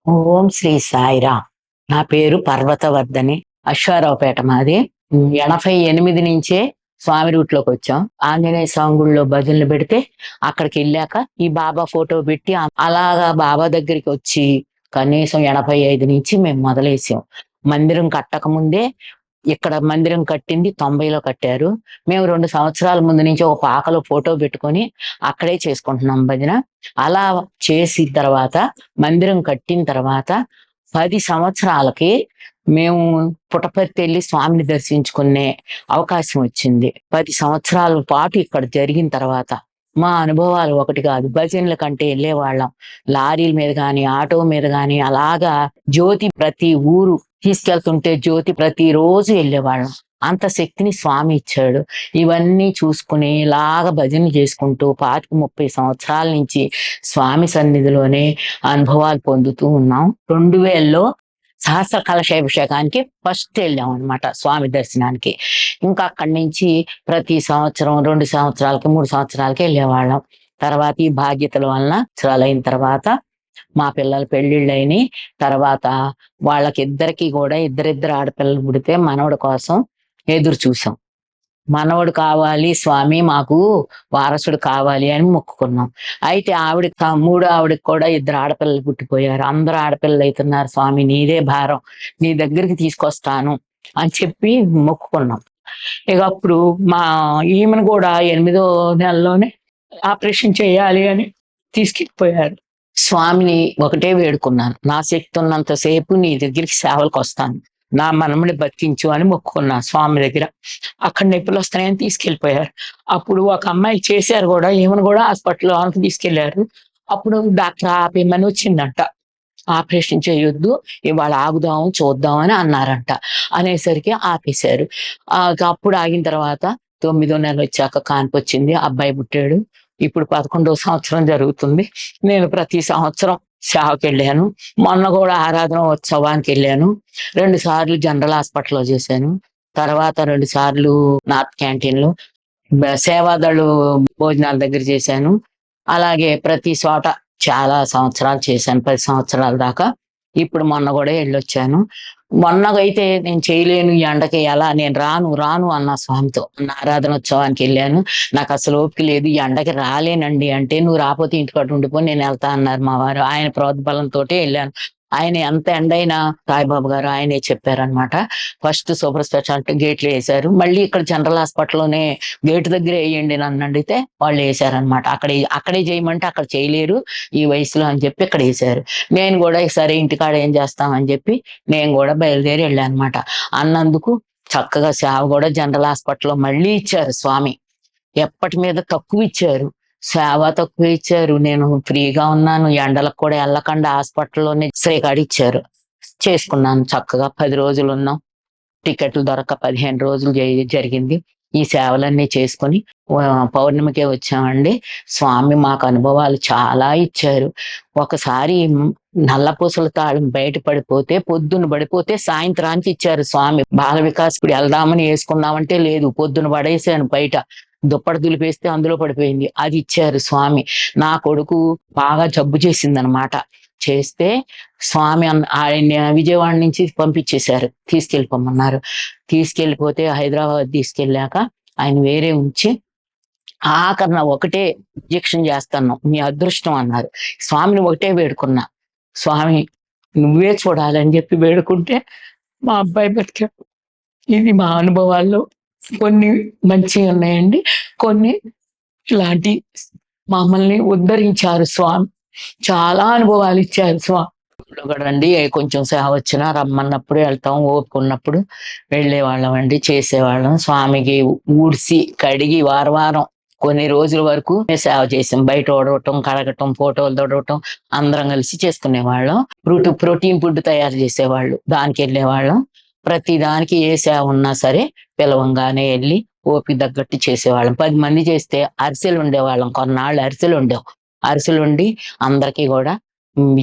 ఓం శ్రీ సాయిరామ్. నా పేరు పర్వతవర్ధని. అశ్వారావుపేట మాది. 88 నుంచే స్వామి రూట్లోకి వచ్చాం. ఆంజనేయ స్వామి గుడిలో భజనలు పెడితే అక్కడికి వెళ్ళాక ఈ బాబా ఫోటో పెట్టి అలాగా బాబా దగ్గరికి వచ్చి కనీసం 85 నుంచి మేము మొదలేసాం. మందిరం కట్టక ముందే ఇక్కడ మందిరం కట్టింది 90లో కట్టారు. మేము 2 సంవత్సరాల ముందు నుంచి ఒక పాకలో ఫోటో పెట్టుకొని అక్కడే చేసుకుంటున్నాం భజన. అలా చేసిన తర్వాత మందిరం కట్టిన తర్వాత 10 సంవత్సరాలకి మేము పుట్టపర్తి వెళ్ళి స్వామిని దర్శించుకునే అవకాశం వచ్చింది. 10 సంవత్సరాల పాటు ఇక్కడ జరిగిన తర్వాత మా అనుభవాలు ఒకటి కాదు. భజనల కంటే వెళ్ళేవాళ్ళం. లారీల మీద గాని, ఆటో మీద గాని అలాగా జ్యోతి ప్రతి ఊరు తీసుకెళ్తుంటే జ్యోతి ప్రతిరోజు వెళ్ళేవాళ్ళం. అంత శక్తిని స్వామి ఇచ్చాడు. ఇవన్నీ చూసుకుని ఇలాగ భజనలు చేసుకుంటూ 25-30 సంవత్సరాల నుంచి స్వామి సన్నిధిలోనే అనుభవాలు పొందుతూ ఉన్నాం. 2000లో సహస్ర కలశాభిషేకానికి ఫస్ట్ వెళ్ళాం అనమాట స్వామి దర్శనానికి. ఇంకా అక్కడి నుంచి ప్రతి సంవత్సరం 2 సంవత్సరాలకి 3 సంవత్సరాలకి వెళ్ళేవాళ్ళం. తర్వాత ఈ బాధ్యతల వలన అయిన తర్వాత మా పిల్లల పెళ్లిళ్ళైనాయి. తర్వాత వాళ్ళకిద్దరికి కూడా ఇద్దరిద్దరు ఆడపిల్లలు పుడితే మనవడి కోసం ఎదురు చూసాం. మనవడు కావాలి స్వామి, మాకు వారసుడు కావాలి అని మొక్కుకున్నాం. అయితే మూడో ఆవిడకి కూడా 2 ఆడపిల్లలు పుట్టిపోయారు. అందరూ ఆడపిల్లలు అవుతున్నారు. స్వామి నీదే భారం, నీ దగ్గరికి తీసుకొస్తాను అని చెప్పి మొక్కుకున్నాం. ఇక అప్పుడు మా ఈమెను కూడా 8వ నెలలోనే ఆపరేషన్ చేయాలి అని తీసుకెళ్ళిపోయారు. స్వామిని ఒకటే వేడుకున్నాను, నా శక్తి ఉన్నంతసేపు నీ దగ్గరికి సేవలకు వస్తాను, నా మనముని బతికించు అని మొక్కుకున్నా స్వామి దగ్గర. అక్కడ నొప్పులు వస్తాయని తీసుకెళ్ళిపోయారు. అప్పుడు ఒక అమ్మాయి చేశారు కూడా, ఈమెను కూడా హాస్పిటల్లో తీసుకెళ్లారు. అప్పుడు డాక్టర్ ఆపేయమని వచ్చిందంట. ఆపరేషన్ చేయొద్దు, ఇవాళ ఆగుదాం చూద్దాం అని అన్నారంట. అనేసరికి ఆపేశారు. అప్పుడు ఆగిన తర్వాత 9వ నెల వచ్చాక కాన్పు వచ్చింది. అబ్బాయి పుట్టాడు. ఇప్పుడు 11వ సంవత్సరం జరుగుతుంది. నేను ప్రతి సంవత్సరం సేవకి వెళ్ళాను. మొన్న కూడా ఆరాధన ఉత్సవానికి వెళ్ళాను. 2 సార్లు జనరల్ హాస్పిటల్లో చేశాను. తర్వాత 2 సార్లు నార్త్ క్యాంటీన్ లో సేవాదళు భోజనాల దగ్గర చేశాను. అలాగే ప్రతి చోట చాలా సంవత్సరాలు చేశాను, 10 సంవత్సరాల దాకా. ఇప్పుడు మొన్న కూడా వెళ్ళొచ్చాను. మొన్నగైతే నేను చేయలేను ఈ ఎండకి, ఎలా నేను రాను అన్న స్వామితో. ఆరాధనోత్సవానికి వెళ్ళాను. నాకు అసలు ఓపిక లేదు, ఈ ఎండకి రాలేనండి అంటే, నువ్వు రాకపోతే ఇంటికాడ ఉండిపో, నేను వెళ్తా అన్నారు మా వారు. ఆయన ప్రోద్బలంతో వెళ్ళాను. ఆయన ఎంత ఎండైనా సాయిబాబు గారు ఆయనే చెప్పారనమాట. ఫస్ట్ సూపర్ స్పెషాలిటీ గేట్లు వేశారు. మళ్ళీ ఇక్కడ జనరల్ హాస్పిటల్లోనే గేటు దగ్గరే వేయండి నన్ను అడిగితే వాళ్ళు వేశారనమాట. అక్కడే చేయమంటే అక్కడ చేయలేరు ఈ వయసులో అని చెప్పి ఇక్కడ వేశారు. నేను కూడా సరే ఇంటికాడ ఏం చేస్తామని చెప్పి నేను కూడా బయలుదేరి వెళ్ళాను అనమాట. అన్నందుకు చక్కగా సేవ కూడా జనరల్ హాస్పిటల్లో మళ్ళీ ఇచ్చారు స్వామి. ఎప్పటి మీద తక్కువ ఇచ్చారు, సేవ తక్కువ ఇచ్చారు. నేను ఫ్రీగా ఉన్నాను, ఎండలకు కూడా వెళ్ళకుండా హాస్పిటల్లోనే శ్రీకాడు ఇచ్చారు. చేసుకున్నాను చక్కగా. 10 రోజులు ఉన్నాం. టికెట్లు దొరక 15 రోజులు జరిగింది. ఈ సేవలన్నీ చేసుకుని పౌర్ణమికే వచ్చామండి. స్వామి మాకు అనుభవాలు చాలా ఇచ్చారు. ఒకసారి నల్లపూసల తాళం బయట పడిపోతే, పొద్దున పడిపోతే సాయంత్రానికి ఇచ్చారు స్వామి. బాల వికాస్ ఇప్పుడు వెళ్దామని వేసుకుందామంటే లేదు, పొద్దున పడేసాను బయట. దుప్పటి దులిపేస్తే అందులో పడిపోయింది. అది ఇచ్చారు స్వామి. నా కొడుకు బాగా జబ్బు చేసిందనమాట. చేస్తే స్వామి ఆయన విజయవాడ నుంచి పంపించేశారు, తీసుకెళ్ళిపోమన్నారు. తీసుకెళ్ళిపోతే హైదరాబాద్ తీసుకెళ్ళాక ఆయన వేరే ఉంచి ఆఖరణ ఒకటే ఇంజెక్షన్ చేస్తాను, మీ అదృష్టం అన్నారు. స్వామిని ఒకటే వేడుకున్నా, స్వామి నువ్వే చూడాలని చెప్పి వేడుకుంటే మా అబ్బాయి బతికాడు. ఇది మా అనుభవాల్లో కొన్ని మంచిగా ఉన్నాయండి, కొన్ని ఇలాంటి మమ్మల్ని ఉద్ధరించారు స్వామి. చాలా అనుభవాలు ఇచ్చారు స్వామి. కూడా అండి కొంచెం సేవ వచ్చినా రమ్మన్నప్పుడు వెళ్తాం, ఓపిక ఉన్నప్పుడు వెళ్ళేవాళ్ళం అండి, చేసేవాళ్ళం. స్వామికి ఊడ్చి కడిగి వారం కొన్ని రోజుల వరకు సేవ చేసాం. బయట ఓడవటం, కడగటం, ఫోటోలు తొడవటం అందరం కలిసి చేసుకునేవాళ్ళం. ప్రోటీన్ ఫుడ్ తయారు చేసేవాళ్ళు, దానికి వెళ్ళేవాళ్ళం. ప్రతి దానికి ఏ సేవ ఉన్నా సరే పిలవంగానే వెళ్ళి ఓపిక తగ్గట్టు చేసేవాళ్ళం. 10 మంది చేస్తే అరిసెలు ఉండేవాళ్ళం. కొన్నాళ్ళు అరిసెలు ఉండి అందరికీ కూడా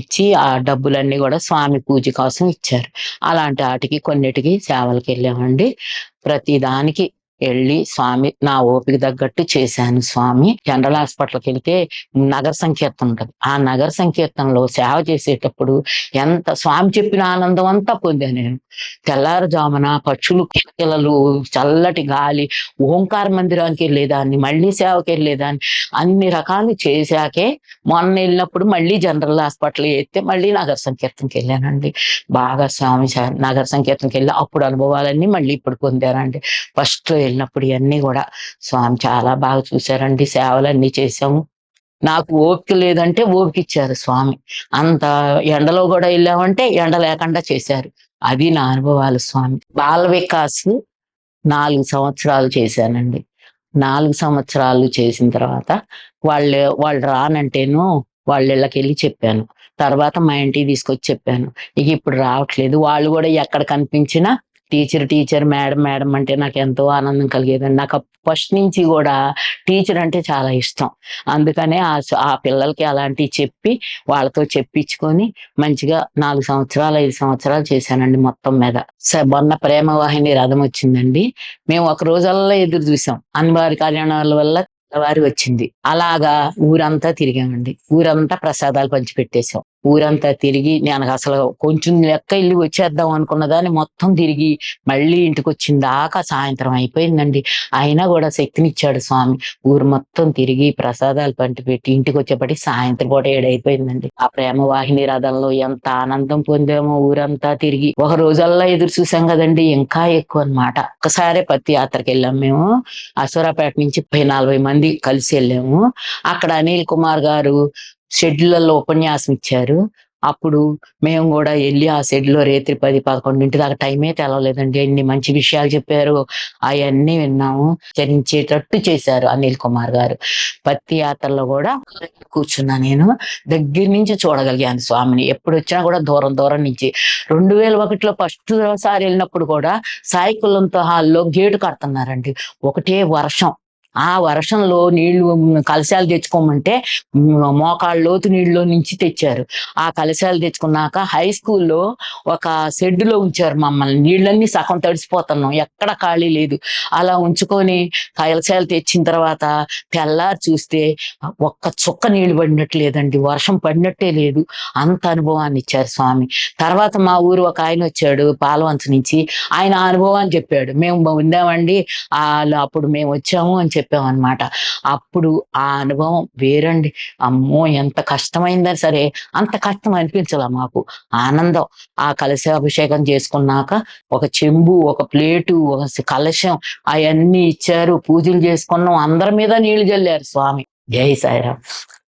ఇచ్చి ఆ డబ్బులన్నీ కూడా స్వామి పూజ కోసం ఇచ్చారు. అలాంటి వాటికి కొన్నిటికి సేవలకు వెళ్ళామండి. ప్రతి దానికి వెళ్ళి స్వామి నా ఓపిక తగ్గట్టు చేశాను స్వామి. జనరల్ హాస్పిటల్కి వెళ్తే నగర సంకీర్తన ఉంటది. ఆ నగర సంకీర్తనలో సేవ చేసేటప్పుడు ఎంత స్వామి చెప్పిన ఆనందం అంతా పొందాను నేను. తెల్లారుజామున పక్షులు కిలకిలలు, చల్లటి గాలి, ఓంకార మందిరానికి వెళ్ళేదాన్ని, మళ్ళీ సేవకి వెళ్ళేదాన్ని. అన్ని రకాలు చేశాకే మొన్న వెళ్ళినప్పుడు మళ్ళీ జనరల్ హాస్పిటల్ ఎత్తే మళ్ళీ నగర సంకీర్తనకి వెళ్ళానండి. బాగా స్వామి నగర సంకీర్తనకి వెళ్ళి అప్పుడు అనుభవాలన్నీ మళ్ళీ ఇప్పుడు పొందానండి. ఫస్ట్ వెళ్ళినప్పుడు ఇవన్నీ కూడా స్వామి చాలా బాగా చూశారండి. సేవలన్నీ చేశాము. నాకు ఓపిక లేదంటే ఓపిక ఇచ్చారు స్వామి. అంత ఎండలో కూడా వెళ్ళామంటే ఎండ లేకుండా చేశారు. అది నా అనుభవాలు స్వామి. బాల వికాస్ 4 సంవత్సరాలు చేశానండి. 4 సంవత్సరాలు చేసిన తర్వాత వాళ్ళు రానంటేను వాళ్ళ ఇళ్ళకెళ్ళి చెప్పాను. తర్వాత మా ఇంటికి తీసుకొచ్చి చెప్పాను. ఇక ఇప్పుడు రావట్లేదు. వాళ్ళు కూడా ఎక్కడ కనిపించినా టీచర్, మేడం అంటే నాకెంతో ఆనందం కలిగేదండి. నాకు ఫస్ట్ నుంచి గూడా టీచర్ అంటే చాలా ఇష్టం. అందుకనే ఆ పిల్లలకి అలాంటివి చెప్పి, వాళ్ళతో చెప్పించుకొని మంచిగా 4 సంవత్సరాలు, 5 సంవత్సరాలు చేశానండి మొత్తం మీద. మొన్న ప్రేమ వాహిని రథం వచ్చిందండి. మేము ఒక రోజల్లా ఎదురు చూసాం. అనివార్య కారణాల వల్ల తెల్లవారి వచ్చింది. అలాగా ఊరంతా తిరిగామండి. ఊరంతా ప్రసాదాలు పంచిపెట్టేసాం. ఊరంతా తిరిగి నేనసలు కొంచెం లెక్క ఇల్లు వచ్చేద్దాం అనుకున్న దాన్ని మొత్తం తిరిగి మళ్ళీ ఇంటికొచ్చిన దాకా సాయంత్రం అయిపోయిందండి. అయినా గూడా శక్తినిచ్చాడు స్వామి. ఊరు మొత్తం తిరిగి ప్రసాదాలు పంచిపెట్టి ఇంటికొచ్చేప్పటికి సాయంత్రం పూట 7 అయిపోయిందండి. ఆ ప్రేమ వాహిని రథంలో ఎంత ఆనందం పొందామో ఊరంతా తిరిగి. ఒక రోజల్లా ఎదురు చూసాం గదండీ! ఇంకా ఎక్కువనమాట. ఒక్కసారే పత్తి యాత్రకెళ్ళాం మేము. అశ్వరాపేట నుంచి 30, 40 మంది కలిసి ఎళ్ళాము. అక్కడ అనిల్ కుమార్ గారు షెడ్‌లలో ఉపన్యాసం ఇచ్చారు. అప్పుడు మేము గూడా ఎళ్లి ఆ షెడ్‌లో రేత్రి 10, 11 దాకా టైమే తెలవలేదండి. ఎన్ని మంచి విషయాలు చెప్పారో అయన్నీ విన్నాము. చరించేటట్టు చేశారు అనిల్ కుమార్ గారు. పత్తి యాత్రలో గూడా కూర్చున్నా నేను. దగ్గర నుంచి చూడగలిగాను స్వామిని. ఎప్పుడొచ్చినా గూడా దూరం దూరం నుంచి. 2001లో ఫస్ట్ సారి ఎళ్ళినప్పుడు కూడా సాయి కులంతో హాల్‌లో గేటు కడుతున్నారండి. ఒకటే వర్షం. ఆ వర్షంలో నీళ్లు కలశాలు తెచ్చుకోమంటే మోకాళ్ళ లోతు నీళ్ళలో నుంచి తెచ్చారు. ఆ కలశాలు తెచ్చుకున్నాక హై స్కూల్‌లో ఒక షెడ్‌లో ఉంచారు మమ్మల్ని. నీళ్ళన్నీ సగం తడిసిపోతున్నాం. ఎక్కడ ఖాళీ లేదు. అలా ఉంచుకొని కలశాలు తెచ్చిన తర్వాత తెల్లారి చూస్తే ఒక్క చుక్క నీళ్లు పడినట్టు లేదండి. వర్షం పడినట్టే లేదు. అంత అనుభవాన్ని ఇచ్చారు స్వామి. తర్వాత మా ఊరు ఒక ఆయనొచ్చాడు పాలవంచ నుంచి. ఆయన ఆ అనుభవాన్ని చెప్పాడు. మేము ఉందామండి అప్పుడు మేము వచ్చాము అని చెప్పామన్నమాట. అప్పుడు ఆ అనుభవం వేరండి. అమ్మో! ఎంత కష్టమైందా సరే అంత కష్టం అనిపించలా మాకు. ఆనందం. ఆ కలశాభిషేకం చేసుకున్నాక ఒక చెంబు, ఒక ప్లేటు, ఒక కలశం అయన్నీ ఇచ్చారు. పూజలు చేసుకున్నాం. అందరి మీద నీళ్లు జల్లారు స్వామి. జై సాయిరాం.